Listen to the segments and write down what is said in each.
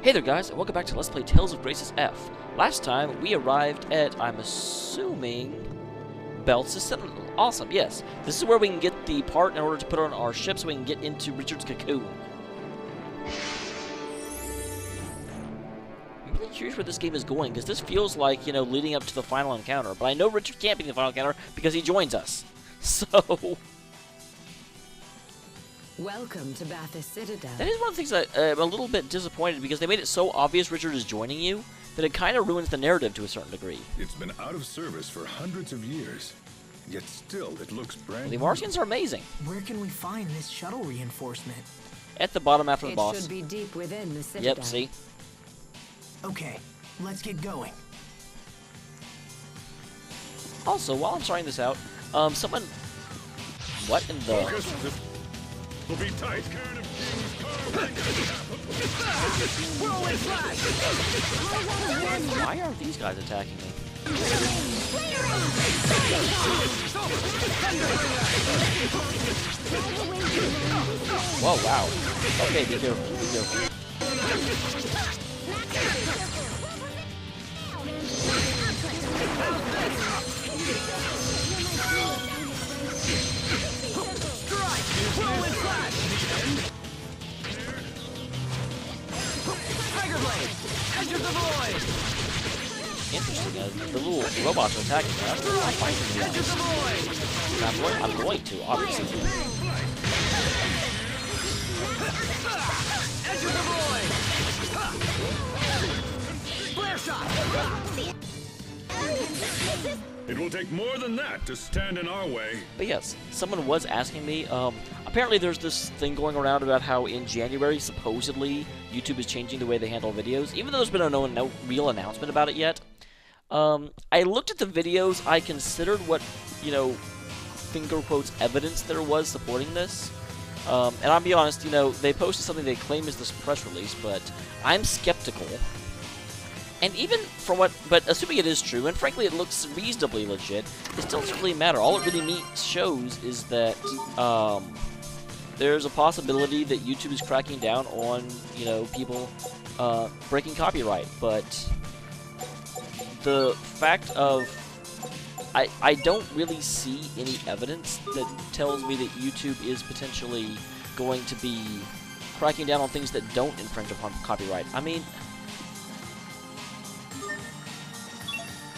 Hey there guys, and welcome back to Let's Play Tales of Graces F. Last time, we arrived at, I'm assuming, Belts' Citadel. Awesome, yes. This is where we can get the part in order to put on our ship so we can get into Richard's cocoon. I'm really curious where this game is going, because this feels like, you know, leading up to the final encounter. But I know Richard can't be in the final encounter because he joins us. So... Welcome to Bath's Citadel. That is one of the things that I'm a little bit disappointed because they made it so obvious Richard is joining you that it kind of ruins the narrative to a certain degree. It's been out of service for hundreds of years, yet still it looks brand new. The Martians are amazing. Where can we find this shuttle reinforcement? At the bottom after the boss. It should be deep within the Citadel. Yep, see? Okay, let's get going. Also, while I'm trying this out, someone... What in the... Focus. Will be tight. Why are these guys attacking me? Whoa, wow. Okay, be careful, be careful. Interesting, the little robots are attacking me. I'm fighting them. I'm going to, obviously. It will take more than that to stand in our way. But yes, someone was asking me, apparently there's this thing going around about how in January, supposedly, YouTube is changing the way they handle videos, even though there's been no real announcement about it yet. I looked at the videos, I considered what, you know, finger quotes, evidence there was supporting this, and I'll be honest, you know, they posted something they claim is this press release, but I'm skeptical. And even from what, but assuming it is true, and frankly it looks reasonably legit, it still doesn't really matter. All it really shows is that there's a possibility that YouTube is cracking down on, you know, people breaking copyright. But the fact of, I don't really see any evidence that tells me that YouTube is potentially going to be cracking down on things that don't infringe upon copyright. I mean...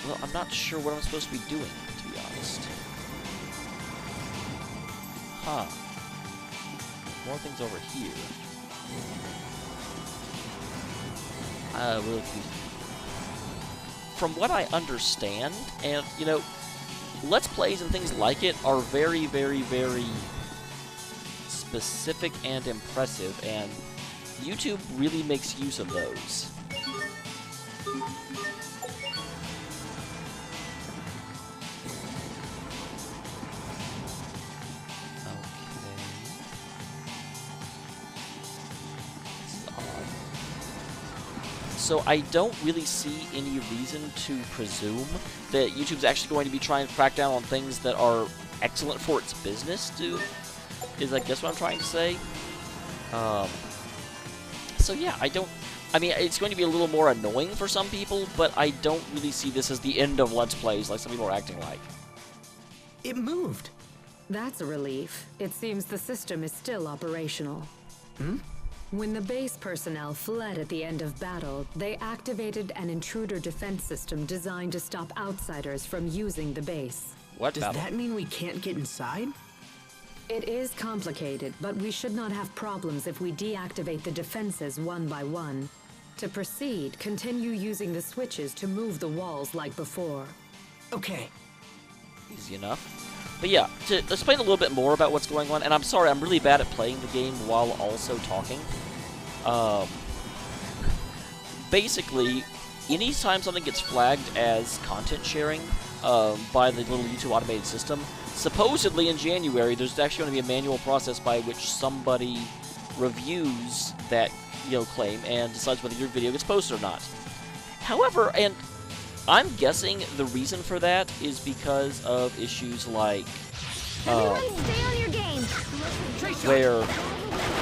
Well, I'm not sure what I'm supposed to be doing, to be honest. Huh. More things over here. Really confused. From what I understand, and, you know, Let's Plays and things like it are very, very, very specific and impressive, and YouTube really makes use of those. So I don't really see any reason to presume that YouTube's actually going to be trying to crack down on things that are excellent for its business, is I guess what I'm trying to say. So yeah, I mean, it's going to be a little more annoying for some people, but I don't really see this as the end of Let's Plays like some people are acting like. It moved. That's a relief. It seems the system is still operational. Hmm? When the base personnel fled at the end of battle, they activated an intruder defense system designed to stop outsiders from using the base. What Does that mean we can't get inside? It is complicated, but we should not have problems if we deactivate the defenses one by one. To proceed, continue using the switches to move the walls like before. Okay. Easy enough. But yeah, to explain a little bit more about what's going on, and I'm sorry, I'm really bad at playing the game while also talking. Basically, anytime something gets flagged as content sharing by the little YouTube automated system, supposedly in January, there's actually going to be a manual process by which somebody reviews that, you know, claim and decides whether your video gets posted or not. However, and I'm guessing the reason for that is because of issues like where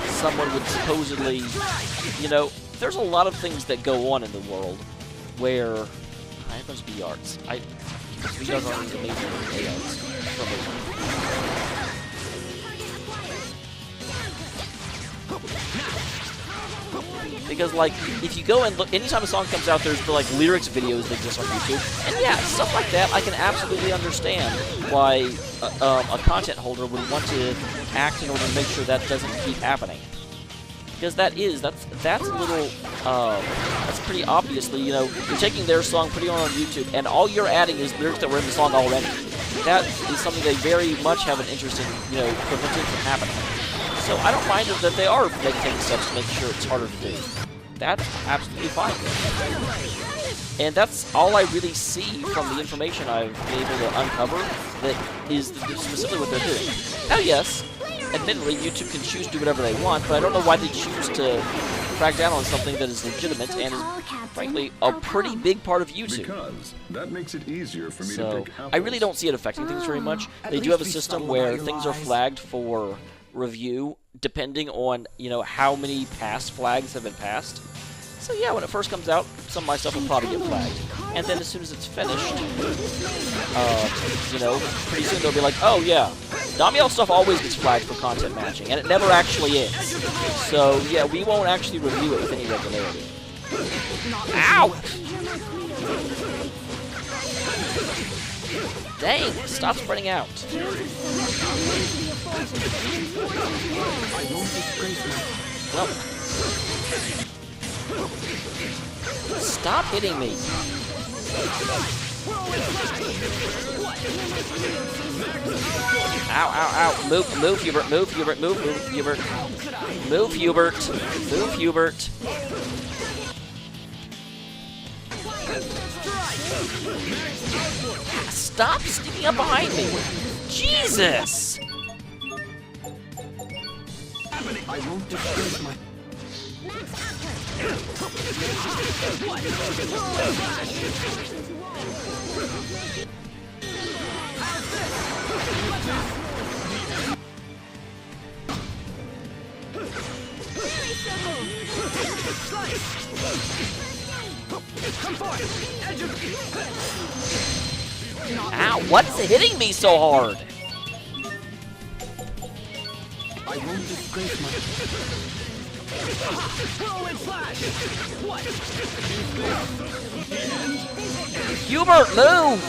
someone would supposedly, you know, there's a lot of things that go on in the world where I must be arts. These are amazing layouts for me. Because, like, if you go and look, anytime a song comes out, there's the, like, lyrics videos that exist on YouTube. And yeah, stuff like that, I can absolutely understand why a content holder would want to act in order to make sure that doesn't keep happening. Because that's a little, that's pretty obviously, you know, you're taking their song, putting it on YouTube, and all you're adding is lyrics that were in the song already. That is something they very much have an interest in, you know, preventing from happening. So I don't mind that they are taking steps to make sure it's harder to do. That's absolutely fine. And that's all I really see from the information I've been able to uncover that is specifically what they're doing. Now, yes, admittedly, YouTube can choose to do whatever they want, but I don't know why they choose to crack down on something that is legitimate and is, frankly, a pretty big part of YouTube. Because that makes it easier for me to So, pick apples. I really don't see it affecting things very much. They do have a system where things are flagged for review depending on, you know, how many past flags have been passed. So yeah, when it first comes out, some of my stuff will probably get flagged. And then as soon as it's finished, you know, pretty soon they'll be like, oh yeah, Damiel's stuff always gets flagged for content matching, and it never actually is. So yeah, we won't actually review it with any regularity. Ow! Dang, stop spreading out. Well, stop hitting me. Ow, ow, ow. Move, Hubert, move, Hubert, move, Hubert. Move, Hubert. Move, Hubert. Stop sticking up behind me. Jesus! I won't disgrace my... Ow, what's hitting me so hard? I won't disgrace my... Hubert, move!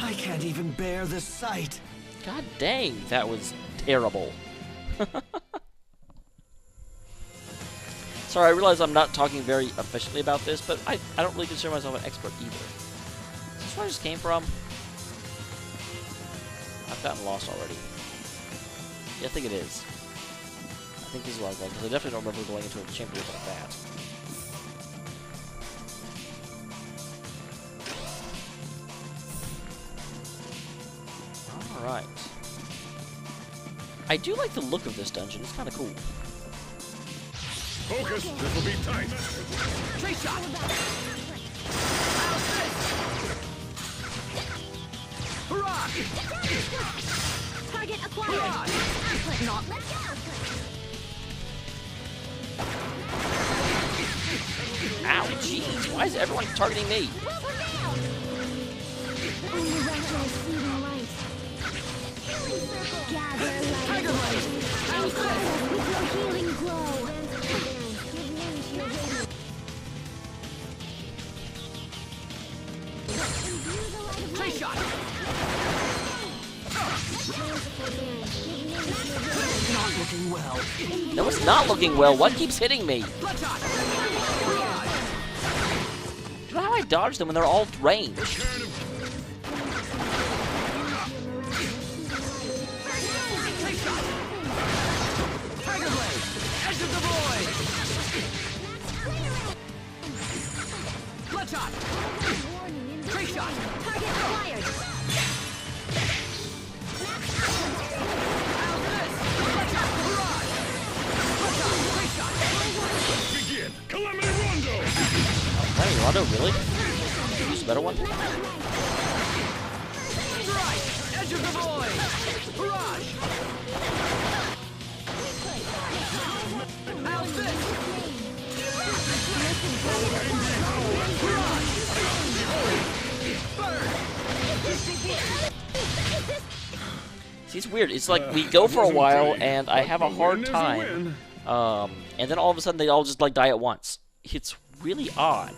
I can't even bear the sight. God dang, that was terrible. Sorry, I realize I'm not talking very efficiently about this, but I don't really consider myself an expert either. Is this where I just came from? I've gotten lost already. Yeah, I think it is. I think this is where I'm going, because I definitely don't remember going into a chamber like that. Alright. I do like the look of this dungeon. It's kind of cool. Focus, this will be tight. Tree shot! Hurrah! Target acquired. Not Ow, jeez. Why is everyone targeting me? only right when I see the light. Gather Tiger light. Blade! With your healing glow. Tree shot! Not looking well. No, it's not looking well. What keeps hitting me? Blood shot! Do you know how I dodge them when they're all ranged? Tiger Blade! Edge of the void! Blood shot! Tree shot! Target acquired. I mean, Rondo, really? Use a better one? Strike! Edge of the void! Rush! Out this! See, it's weird. It's like we go for a while, and I have a hard time, and then all of a sudden they all just like die at once. It's really odd.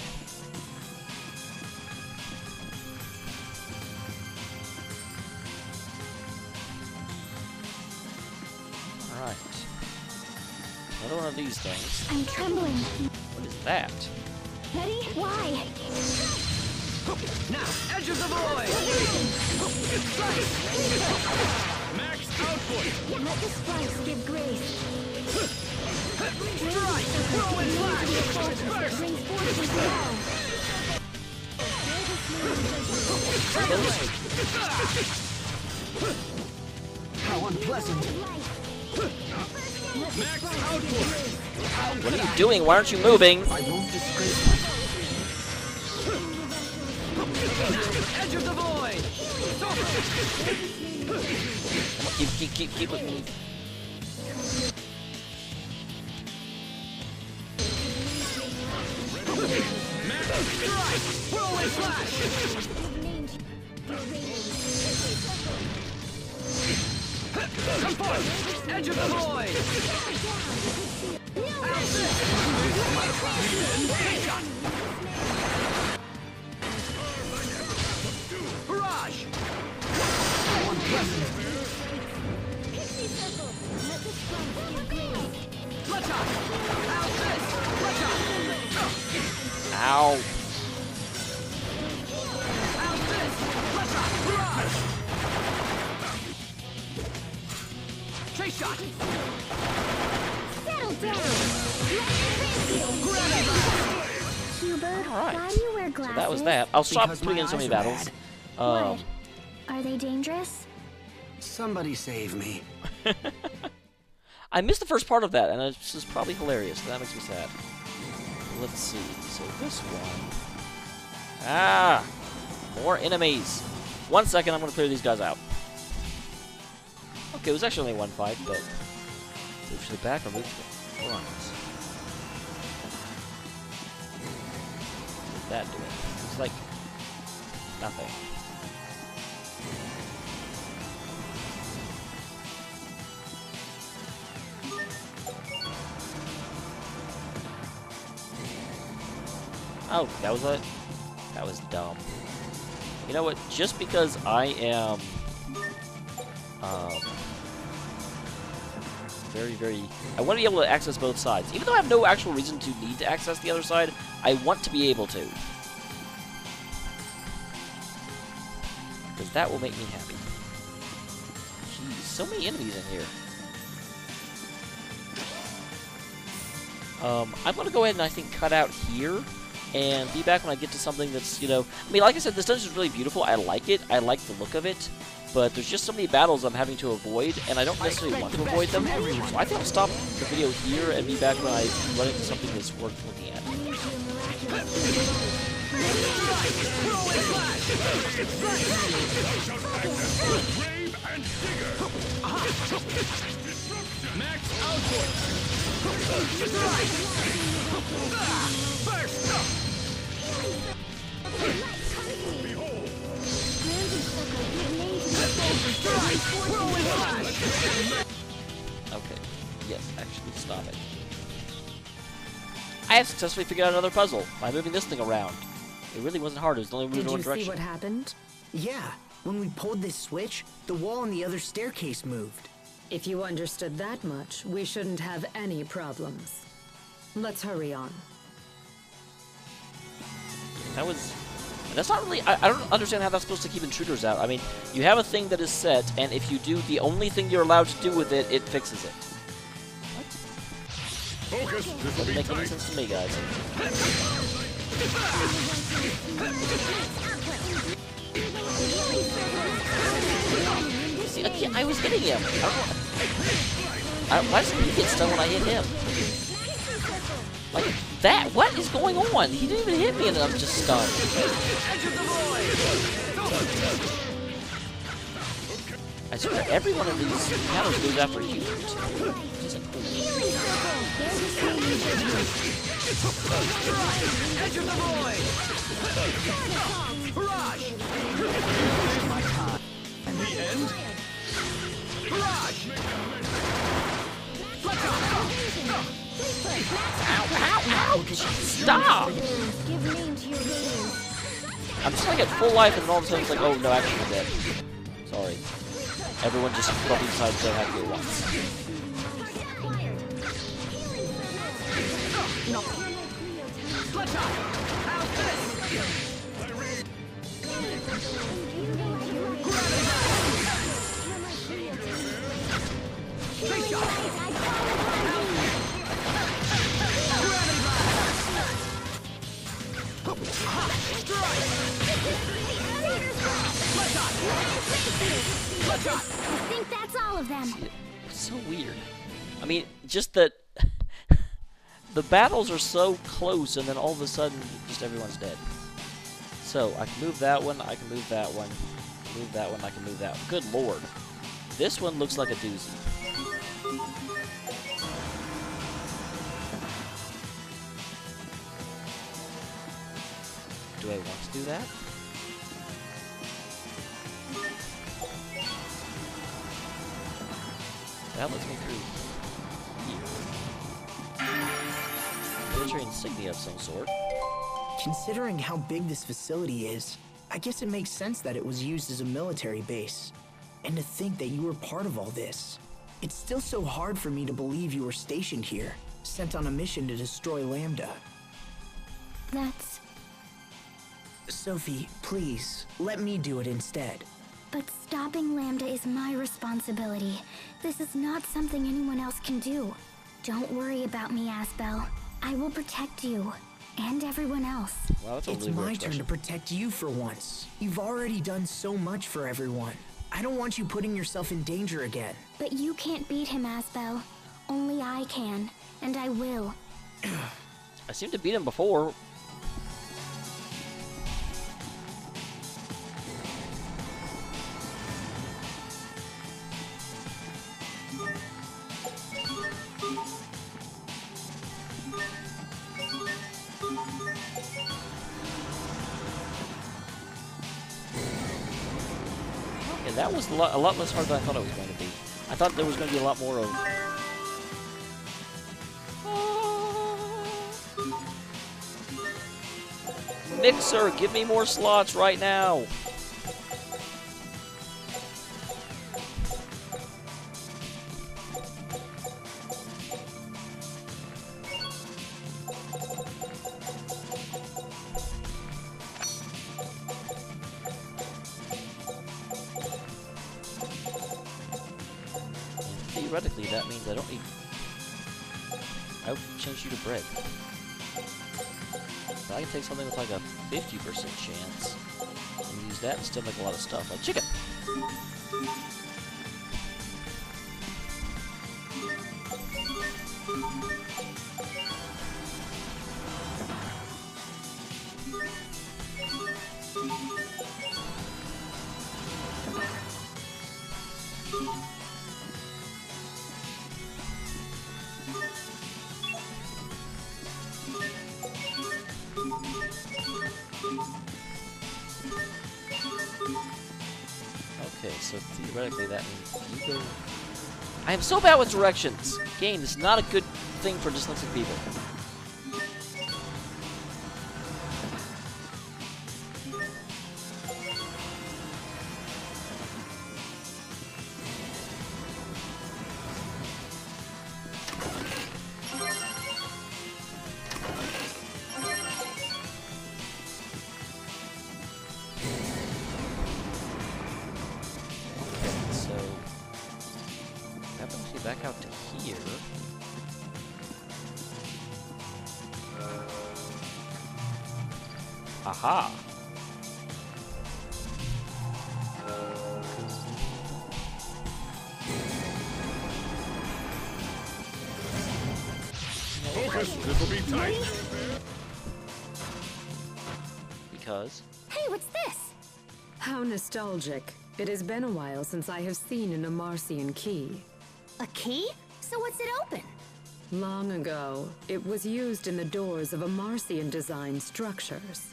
All right. Another one of these things. I'm trembling. What is that? Ready? Why? Now, edge of the void! Max output! Let the splice give grace. Strike! Whirlwind flash! Burst! Brings forces now. How unpleasant! Max output! What are you doing? Why aren't you moving? I won't disgrace myself. Edge of the void! Keep with me. Max strike! Whirlwind flash! Come forth! Edge of the void! Out this! Barrage! How unpleasant! Let's up! Out this! Let's up! Ow. Out this! Let's up! Barrage! Chase shot! Settle down. Hubert, Alright. why do you wear glasses? So that was that. I'll stop Because putting my in so many eyes are battles. What? Are they dangerous? Somebody save me. I missed the first part of that, and this is probably hilarious. That makes me sad. Let's see. So this one. Ah! More enemies. 1 second, I'm going to clear these guys out. Okay, it was actually only one fight, but move to the back or move to the front. What's that doing? It's like nothing. Oh, that was it? That was dumb. You know what? Just because I am I want to be able to access both sides. Even though I have no actual reason to need to access the other side, I want to be able to. Because that will make me happy. Jeez, so many enemies in here. I'm going to go ahead and I think cut out here and be back when I get to something that's, you know... I mean, like I said, this dungeon is really beautiful. I like it. I like the look of it. But there's just so many battles I'm having to avoid, and I don't necessarily want to avoid them. So I think I'll stop the video here and be back when I run into something that's worth looking at. Max output! Okay. Yes, actually, stop it. I have successfully figured out another puzzle by moving this thing around. It really wasn't hard. It was only moving in Did one you see direction. what happened? Yeah, when we pulled this switch, the wall on the other staircase moved. If you understood that much, we shouldn't have any problems. Let's hurry on. That was... That's not really... I don't understand how that's supposed to keep intruders out. I mean, you have a thing that is set, and if you do the only thing you're allowed to do with it, it fixes it. What? Focus. This will Doesn't be make any tight. sense to me, guys. See, again, I was hitting him. Why doesn't he get stunned when I hit him? Like, that? What is going on? He didn't even hit me and I'm just stunned. Edge of the void! I swear, every one of these encounters goes after humans. Which isn't cool. Edge of the void! Barrage! My time. And the end? Barrage! Let's go! Ow! Stop! Give name to your radiance. I'm just like at full life and then all of a sudden it's like, oh no, actually I'm dead. Sorry. Everyone just probably decided they had to go once. I think that's all of them. It's so weird. I mean, just that the battles are so close and then all of a sudden just everyone's dead. So I can move that one, I can move that one, move that one, I can move that one. Good lord. This one looks like a doozy. Do I want to do that? That lets me through here. Military insignia of some sort. Considering how big this facility is, I guess it makes sense that it was used as a military base. And to think that you were part of all this. It's still so hard for me to believe you were stationed here, sent on a mission to destroy Lambda. That's... Sophie, please, let me do it instead. But stopping Lambda is my responsibility. This is not something anyone else can do. Don't worry about me, Asbel. I will protect you. And everyone else. Wow, that's a It's really weird my turn to protect you for once. You've already done so much for everyone. I don't want you putting yourself in danger again. But you can't beat him, Asbel. Only I can. And I will. I seem to beat him before. Yeah, that was a lot less hard than I thought it was going to be. I thought there was going to be a lot more of... Mixer, give me more slots right now! Theoretically, that means I don't need... I'll change you to bread. But I can take something with like a 50% chance and use that and still make a lot of stuff, like chicken. Okay, so theoretically that means you go... I am so bad with directions! Game, this is not a good thing for dyslexic people. Back out to here. Aha! Focus, this'll be tight. because... Hey, what's this? How nostalgic. It has been a while since I have seen an Amarcian key. A key? So what's it open? Long ago, it was used in the doors of Amarcian design structures.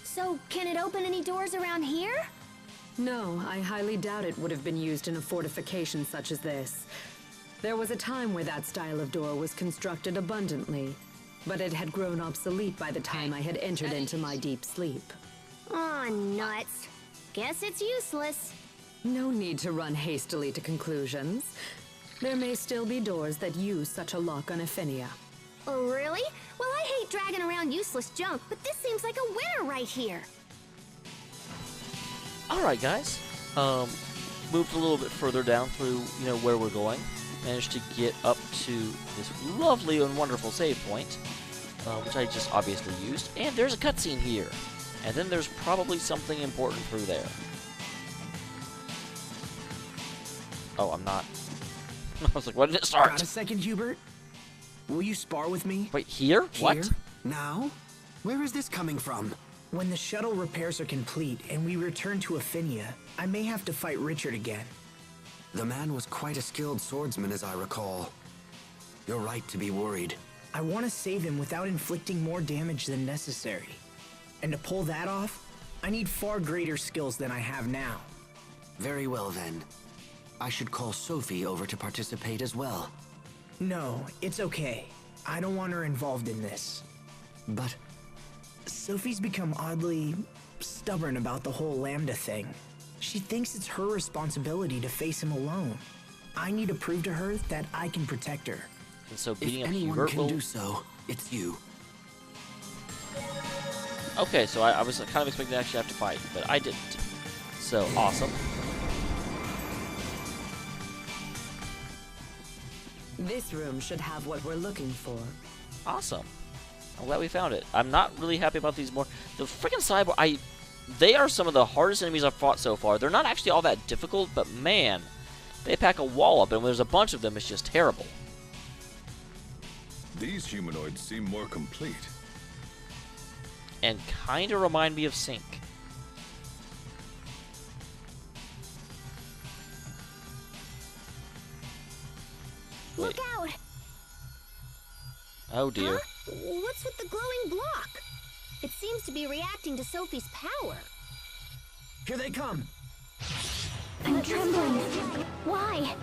So, can it open any doors around here? No, I highly doubt it would have been used in a fortification such as this. There was a time where that style of door was constructed abundantly, but it had grown obsolete by the time I had entered into my deep sleep. Aw, nuts. Guess it's useless. No need to run hastily to conclusions. There may still be doors that use such a lock on Ephenia. Oh, really? Well, I hate dragging around useless junk, but this seems like a winner right here. Alright, guys. Moved a little bit further down through, where we're going. Managed to get up to this lovely and wonderful save point, which I just obviously used. And there's a cutscene here. And then there's probably something important through there. Oh, I'm not. I was like, when did it start? Got a second, Hubert? Will you spar with me? Wait, here? What? Here? Now? Where is this coming from? When the shuttle repairs are complete and we return to Ephenia, I may have to fight Richard again. The man was quite a skilled swordsman, as I recall. You're right to be worried. I want to save him without inflicting more damage than necessary. And to pull that off, I need far greater skills than I have now. Very well, then. I should call Sophie over to participate as well. No, it's okay. I don't want her involved in this. But Sophie's become oddly stubborn about the whole Lambda thing. She thinks it's her responsibility to face him alone. I need to prove to her that I can protect her. And so if beating up anyone Hubert can will... do so, it's you. Okay, so I was kind of expecting to actually have to fight, but I didn't. So, awesome. This room should have what we're looking for. Awesome. I'm glad we found it. I'm not really happy about these more... The freaking cyborg... They are some of the hardest enemies I've fought so far. They're not actually all that difficult, but man, they pack a wall up, and when there's a bunch of them, it's just terrible. These humanoids seem more complete. And kinda remind me of Sync. Look out! Oh dear. Huh? What's with the glowing block? It seems to be reacting to Sophie's power. Here they come! I'm trembling. Why?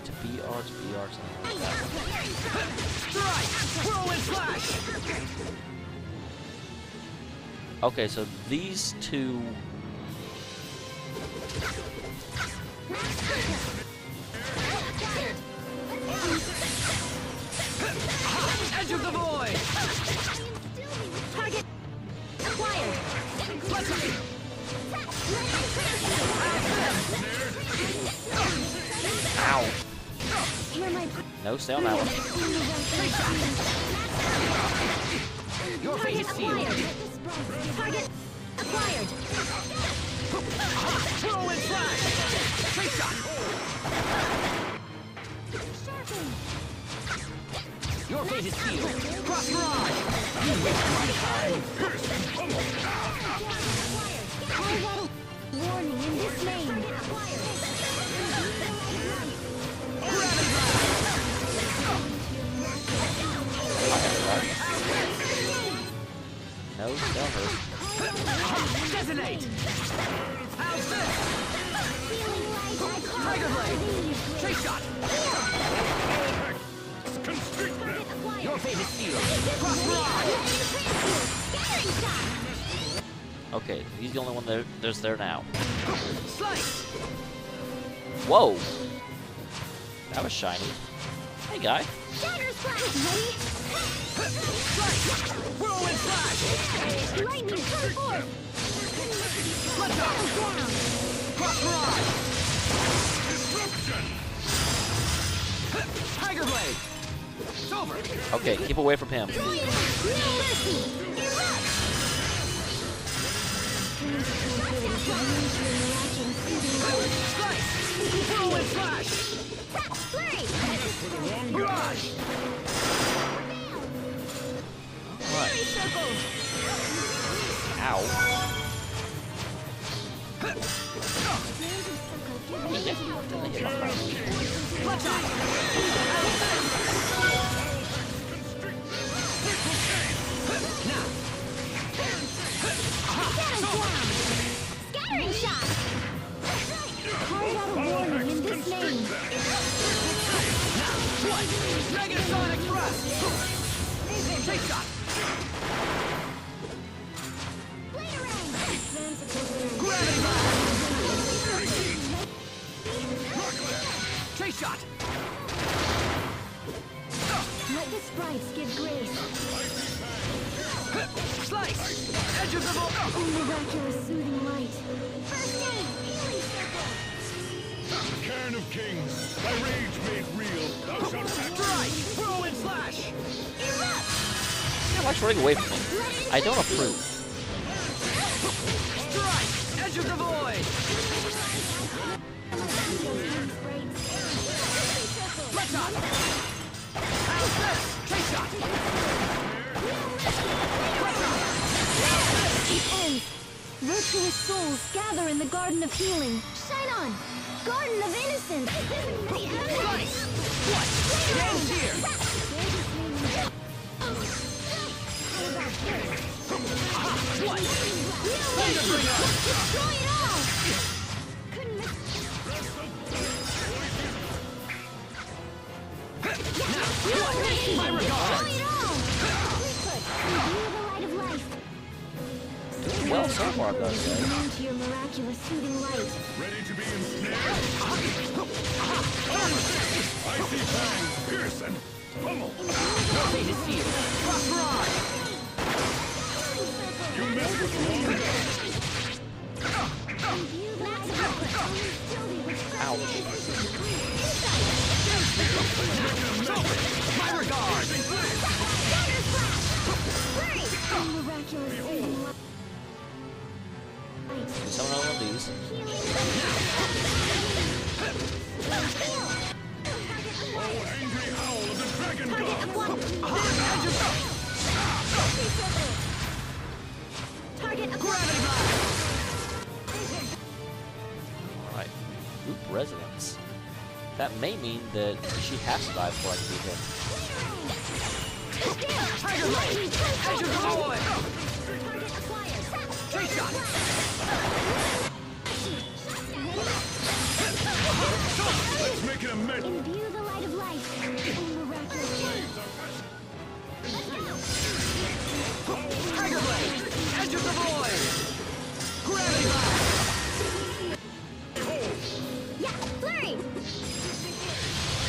To BR, something like that. Strike! Whirlwind flash! Okay, so these two... Edge of the void! Target acquired. Ow! You're my No, stay on that one. Your fate is sealed. target acquired. Whirlwind flash! Face shot! Your fate is sealed. Cross barrage! You waste my time! Warning in this name. No, still hurt. Detonate! How's this? Tiger blade! Chase shot! Your fate is sealed. Cross barrage! Okay, he's the only one there's there now. Slice! Whoa! That was shiny. Hey, guy. Dagger splash! Whirlwind flash! Lightning come forth! Let's go! Cross barrage! Tiger blade! It's over! Okay, keep away from him. No mercy! Slice! Whirlwind flash! Flurry! Barrage! Ow. Scattering shot! Carve out a warning in this name. Negasonic thrust! Take shot! Gravity blast! Chase shot! Let the sprites give grace. Slice! Edge of the vault! Miraculous soothing light. First aid! Healing circle! Cairn of Kings, thy rage made real, thou shalt Strike! Whirlwind slash! Erupt! Yeah, Mike's running away from me. I don't approve. Strike! Edge of the void! Let's shot! How's this? Chase shot! It ends. Virtuous souls gather in the Garden of Healing. Shine on! Garden of Innocence! Slice! What? Game's here! Aha! What? Thunder bringer! Destroy it all! Couldn't miss. What? My regards! Destroy it all! Review the light of life. Doing well so far, though. Immune to your miraculous soothing light. ready to be ensnared. Icy fang, pierce and pummel. Fate is sealed! Cross barrage! You mess with the wrong guy. Ouch. My regards! Miraculous soothing light. Someone on these. Angry howl of the dragon god. Target Gravity blast! Alright. Group residence. That may mean that she has to die before I can beat him. Tiger blade! Edge of the void! Chase shot! Let's make it a med. Imbue the light of life. Miraculous. Tiger blade! Edge of the void! Gravity blast! Yeah, flurry.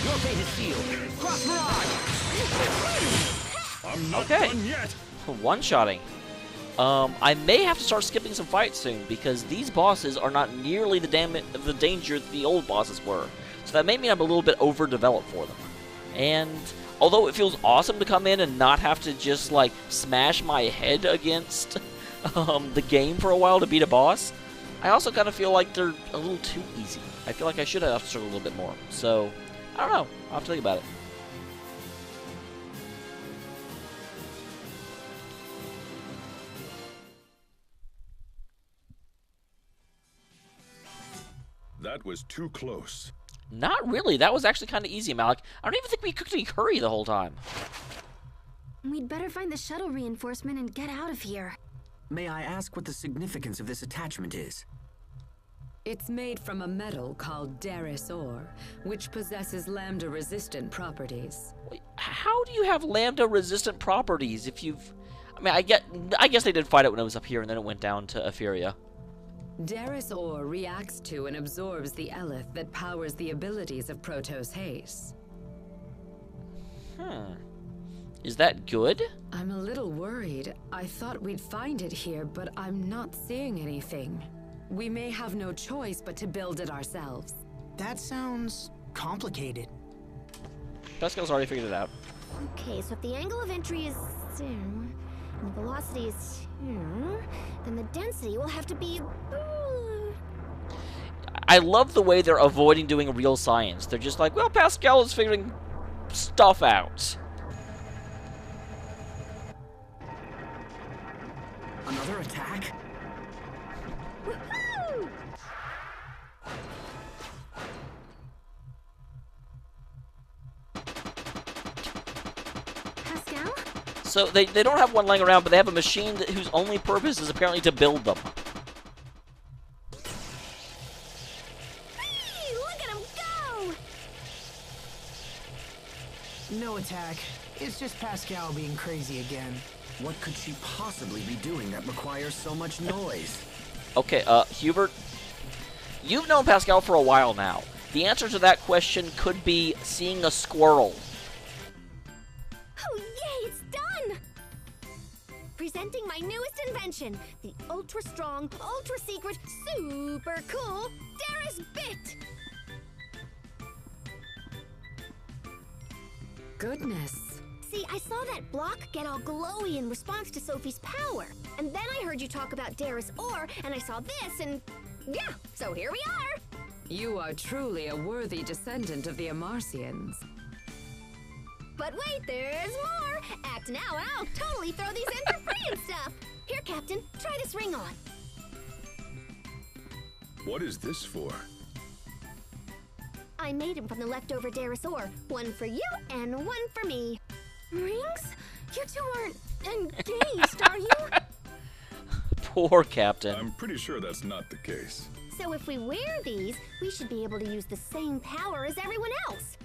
Your fate is sealed! Cross barrage! I'm not Okay. done yet. One-shotting. I may have to start skipping some fights soon because these bosses are not nearly the danger the old bosses were. So that may mean I'm a little bit overdeveloped for them. And although it feels awesome to come in and not have to just like smash my head against the game for a while to beat a boss, I also kind of feel like they're a little too easy. I feel like I should have struggled a little bit more. So I don't know. I'll have to think about it. That was too close. Not really. That was actually kind of easy, Malik. I don't even think we cooked any curry the whole time. We'd better find the shuttle reinforcement and get out of here. May I ask what the significance of this attachment is? It's made from a metal called Daris ore, which possesses lambda-resistant properties. Wait, how do you have lambda-resistant properties if you've... I mean, I guess they did fight it when it was up here, and then it went down to Etheria. Daris ore reacts to and absorbs the eleth that powers the abilities of Protoss Haste. Is that good? I'm a little worried. I thought we'd find it here, but I'm not seeing anything. We may have no choice but to build it ourselves. That sounds complicated. Pascal's already figured it out. Okay, so if the angle of entry is and the velocity is then the density will have to be. I love the way they're avoiding doing real science. They're just like, well, Pascal is figuring stuff out. Another attack? Woohoo! Pascal? So they don't have one laying around, but they have a machine whose only purpose is apparently to build them. Hey, look at him go! No attack. It's just Pascal being crazy again. What could she possibly be doing that requires so much noise? Okay, Hubert, you've known Pascal for a while now. The answer to that question could be seeing a squirrel. Oh, yay, it's done! Presenting my newest invention, the ultra-strong, ultra-secret, super cool Darius Bit! Goodness. See, I saw that block get all glowy in response to Sophie's power. And then I heard you talk about Darius Ore, and I saw this, and yeah, so here we are! You are truly a worthy descendant of the Amarcians. But wait, there's more! Act now, and I'll totally throw these in for free and stuff! Here, Captain, try this ring on. What is this for? I made him from the leftover Darius Ore. One for you, and one for me. Rings? You two aren't engaged, are you? Poor Captain. I'm pretty sure that's not the case. So if we wear these, we should be able to use the same power as everyone else.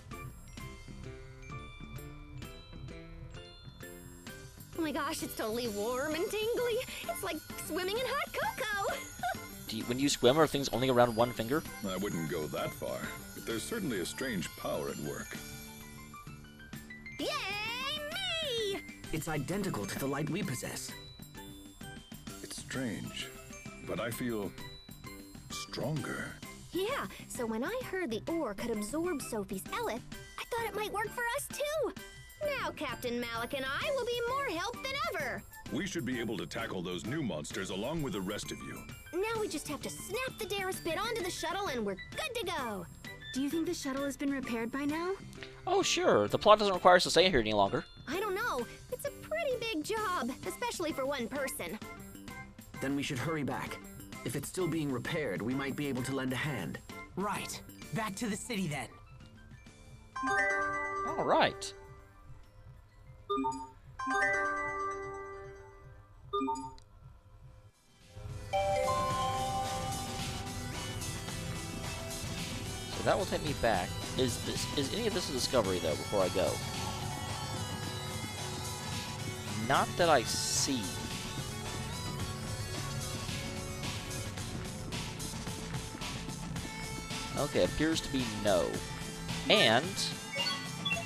Oh my gosh, it's totally warm and tingly. It's like swimming in hot cocoa. When you swim, are things only around one finger? I wouldn't go that far, but there's certainly a strange power at work. Yay, me! It's identical to the light we possess. It's strange, but I feel stronger. Yeah, so when I heard the ore could absorb Sophie's Elith, I thought it might work for us too. Now Captain Malik and I will be more help than ever. We should be able to tackle those new monsters along with the rest of you. Now we just have to snap the Darius Bit onto the shuttle and we're good to go. Do you think the shuttle has been repaired by now? Oh, sure. The plot doesn't require us to stay here any longer. I don't know. It's a pretty big job, especially for one person. Then we should hurry back. If it's still being repaired, we might be able to lend a hand. Right. Back to the city then. All right. So that will take me back. Is any of this a discovery though? Before I go, not that I see. Okay, appears to be no. And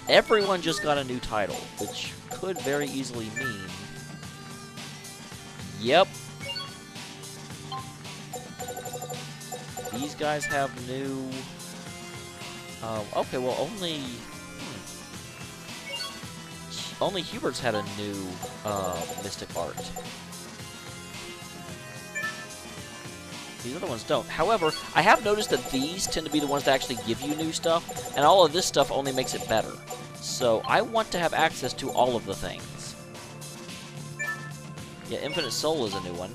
everyone just got a new title, which could very easily mean... Yep. These guys have new... okay, well, only... Only Hubert's had a new Mystic Art. These other ones don't. However, I have noticed that these tend to be the ones that actually give you new stuff, and all of this stuff only makes it better. So I want to have access to all of the things. Yeah, Infinite Soul is a new one.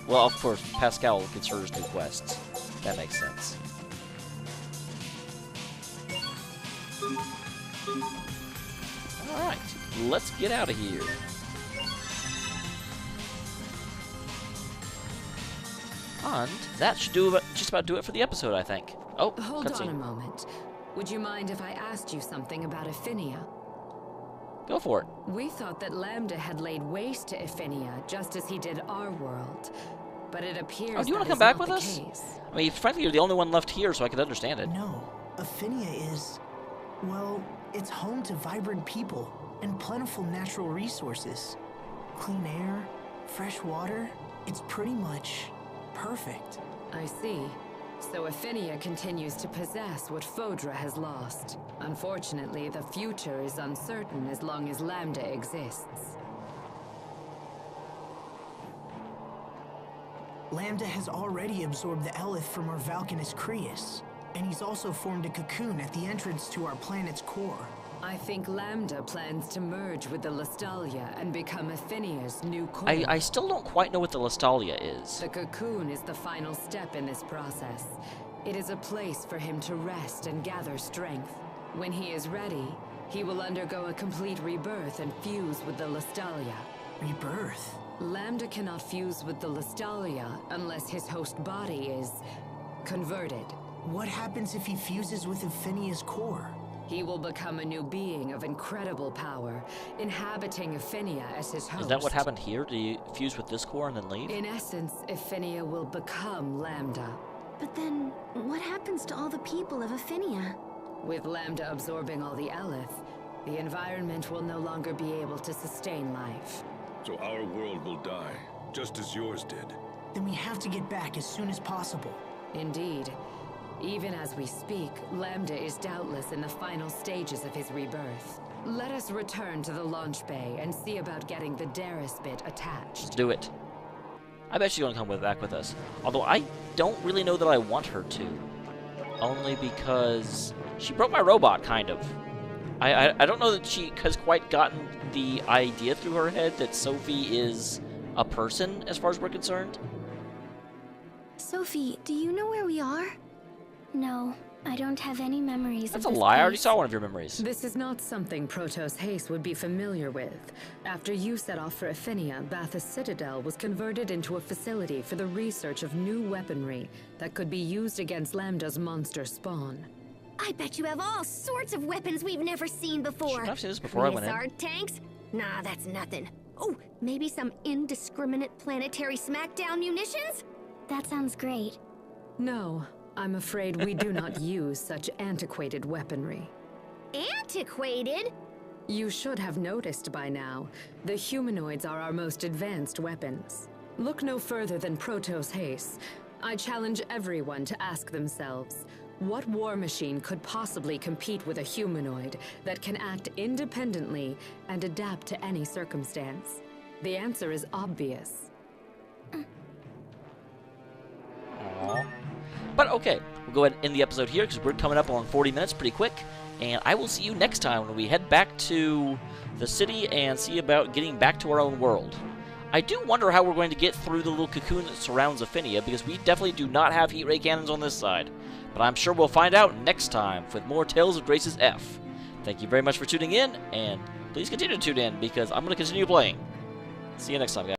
Well, of course, Pascal gets hers new quests. That makes sense. Alright, let's get out of here. And that should just about do it for the episode, I think. Oh, Hold on a cutscene. moment. Would you mind if I asked you something about Ephinia? Go for it. We thought that Lambda had laid waste to Ephinia, just as he did our world. But it appears Oh, do you want that to come is back not with the us? case. I mean, frankly, you're the only one left here, so I could understand it. No, Ephinia is... well, it's home to vibrant people and plentiful natural resources. Clean air, fresh water, it's pretty much perfect. I see. So Ephinia continues to possess what Fodra has lost. Unfortunately, the future is uncertain as long as Lambda exists. Lambda has already absorbed the Elith from our Valkanus Creus, and he's also formed a cocoon at the entrance to our planet's core. I think Lambda plans to merge with the Lestalia and become Athenia's new core. I still don't quite know what the Lestalia is. The cocoon is the final step in this process. It is a place for him to rest and gather strength. When he is ready, he will undergo a complete rebirth and fuse with the Lestalia. Rebirth? Lambda cannot fuse with the Lestalia unless his host body is converted. What happens if he fuses with Athenia's core? He will become a new being of incredible power, inhabiting Athenia as his host. Is that what happened here? Do you fuse with this core and then leave? In essence, Athenia will become Lambda. But then, what happens to all the people of Athenia? With Lambda absorbing all the Eleth, the environment will no longer be able to sustain life. So our world will die, just as yours did. Then we have to get back as soon as possible. Indeed. Even as we speak, Lambda is doubtless in the final stages of his rebirth. Let us return to the launch bay and see about getting the Darius bit attached. Let's do it. I bet she's going to come back with us. Although I don't really know that I want her to. Only because she broke my robot, kind of. I don't know that she has quite gotten the idea through her head that Sophie is a person, as far as we're concerned. Sophie, do you know where we are? No, I don't have any memories That's of a this lie. I already place. saw one of your memories. This is not something Protos Haste would be familiar with. After you set off for Athenia, Bathus Citadel was converted into a facility for the research of new weaponry that could be used against Lambda's monster spawn. I bet you have all sorts of weapons we've never seen before. I've seen this before I went in. Lizard tanks? Nah, that's nothing. Oh, maybe some indiscriminate planetary smackdown munitions? That sounds great. No, I'm afraid we do not use such antiquated weaponry. Antiquated? You should have noticed by now, the humanoids are our most advanced weapons. Look no further than Protos Haste. I challenge everyone to ask themselves, what war machine could possibly compete with a humanoid that can act independently and adapt to any circumstance? The answer is obvious. Aww. But okay, we'll go ahead and end the episode here because we're coming up on 40 minutes pretty quick. And I will see you next time when we head back to the city and see about getting back to our own world. I do wonder how we're going to get through the little cocoon that surrounds Athenia, because we definitely do not have heat ray cannons on this side. But I'm sure we'll find out next time with more Tales of Grace's F. Thank you very much for tuning in, and please continue to tune in because I'm going to continue playing. See you next time, guys.